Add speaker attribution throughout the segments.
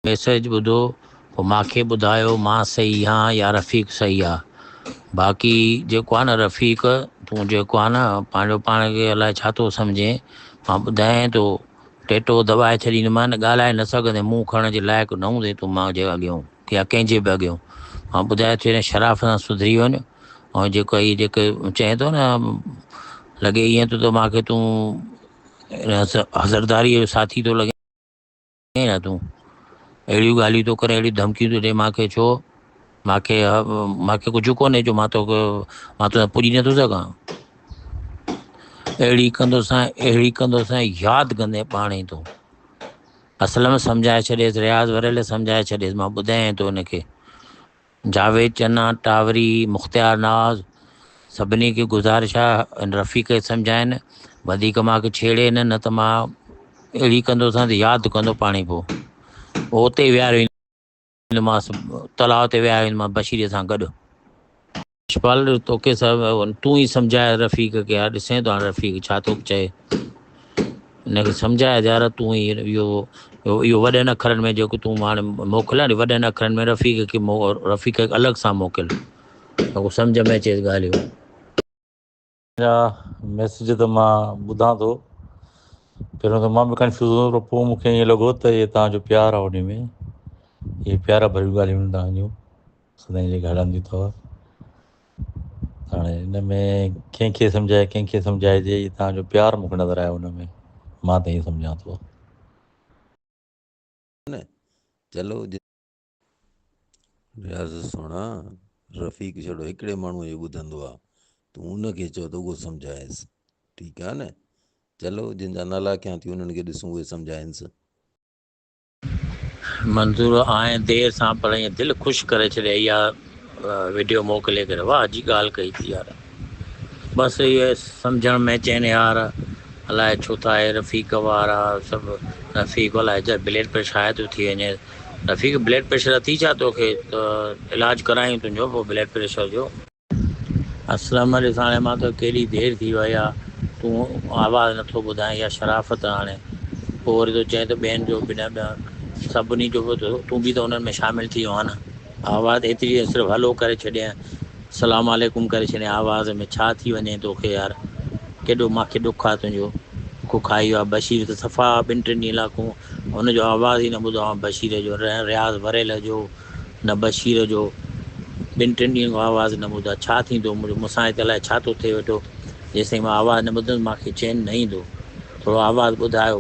Speaker 1: Message ॿुधो पोइ मूंखे ॿुधायो मां सही आहियां या रफ़ीक सही आहे। बाक़ी जेको आहे न रफ़ीक, तूं जेको आहे न पंहिंजो पाण खे अलाए छा थो सम्झे। मां ॿुधाएं थो, टेटो दॿाए छॾींदोमांइ न, ॻाल्हाए न सघंदे, मुंहुं खणण जे लाइक़ु न हूंदे तूं मां जे अॻियां या कंहिंजे बि अॻियां। मां ॿुधाए थो शराफ़ सां सुधरी वञ। ऐं जेको हीअ जेके चए थो न, लॻे ईअं थो त मूंखे तूं हज़रदारीअ जो साथी थो लॻे न। तूं अहिड़ियूं ॻाल्हियूं थो करे, अहिड़ियूं धमकियूं थो ॾिए मूंखे। छो मूंखे कुझु कोन्हे जो मां तो पुॼी नथो सघां। अहिड़ी कंदोसां यादि कंदे पाण ई तूं असलम सम्झाए छॾियसि, रियाज़ वरियल सम्झाए छॾियसि। मां ॿुधायां थो हिनखे, जावेद चन्ना, टावरी, मुख़्तियार नाज़, सभिनी खे गुज़ारिश आहे रफ़ीक खे सम्झाइनि, वधीक मूंखे छेड़े न त मां अहिड़ी कंदोसां त यादि कंदो पाण ई। पोइ उते विहारे मां तलाउ ते विहारे मां बशीर सां गॾु। यशपाल तोखे तूं ई सम्झाए रफ़ीक खे। यार ॾिसे थो हाणे रफ़ीक छा थो चए, हिनखे सम्झाए यार तूं ई। इहो वॾनि अखरनि में जेको तूं हाणे मोकिलिया नी, वॾनि अखरनि में रफ़ीक खे अलॻि सां मोकिल, त उहो सम्झ में अचे ॻाल्हियूं।
Speaker 2: मैसेज त मां ॿुधां थो, पहिरियों त मां बि कंफ्यूज़ हुउमि, पोइ मूंखे ईअं लॻो त इहे तव्हांजो प्यारु आहे उन में, इहे प्यार भरियूं ॻाल्हियूं तव्हांजूं सदाईं जेके हलंदियूं अथव। हाणे हिन में कंहिंखे सम्झाइजे, इहे तव्हांजो प्यारु मूंखे नज़र आयो हुन में, मां त ईअं सम्झां थो।
Speaker 3: चलो रियाज़ सोना, रफ़ीक छड़ो हिकिड़े माण्हूअ जो ॿुधंदो आहे, तूं उनखे चओ त उहो सम्झाएसि, ठीकु आहे न। चलो जिन जा नाला कयां थी उन्हनि खे ॾिसूं उहे सम्झाइनिसि।
Speaker 1: मंज़ूर आए देरि सां, पर ईअं दिलि ख़ुशि करे छॾे इहा वीडियो मोकिले करे। वाह जी ॻाल्हि कई थी यार। बसि इहे सम्झण में अचनि यार, अलाए छो त आहे रफ़ीक वारा सभु। रफ़ीक अलाए ब्लड प्रेशर आहे थो थी वञे। रफ़ीक ब्लड प्रेशर अथई छा तोखे? त इलाजु करायूं तुंहिंजो पोइ ब्लड प्रेशर जो। असलम ॾिस हाणे मां त केॾी देरि थी वई आहे, तूं आवाज़ु नथो ॿुधाए, इहा शराफ़त हाणे। पोइ वरी थो चए त ॿियनि जो बि न, सभिनी जो बि तूं बि त हुननि में शामिलु थी वियो आहे न। आवाज़ु एतिरी सिर्फ़ु हलो करे छॾियां, सलाम वालेकुम करे छॾियां, आवाज़ में छा थी वञे तोखे यार। केॾो मूंखे ॾुखु आहे तुंहिंजो, कुखु खाई वियो आहे। बशीर त सफ़ा 2-3 ॾींहं लाइ हुनजो आवाज़ ई न ॿुधो आहे बशीर जो, रियाज़ वरियल जो न बशीर जो। 2-3 ॾींहंनि खां आवाज़ु न ॿुधो आहे। छा थींदो मूंसां हिते अलाए छा थो थिए वेठो, जेसिताईं मां आवाज़ु न ॿुधंदुसि मूंखे चैन न ईंदो। थोरो आवाज़ु ॿुधायो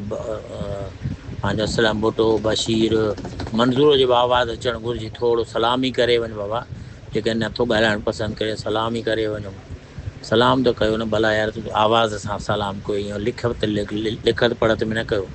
Speaker 1: पंहिंजो असलम भुटो, बशीर, मंज़ूर जो बि आवाज़ु अचणु घुरिजे। थोरो सलाम ई करे वञु बाबा, जेके नथो ॻाल्हाइणु पसंदि करे, सलाम ई करे वञो। सलाम त कयो न भला यार, आवाज़ सां सलाम कयो, ईअं लिखत पढ़त में न कयो।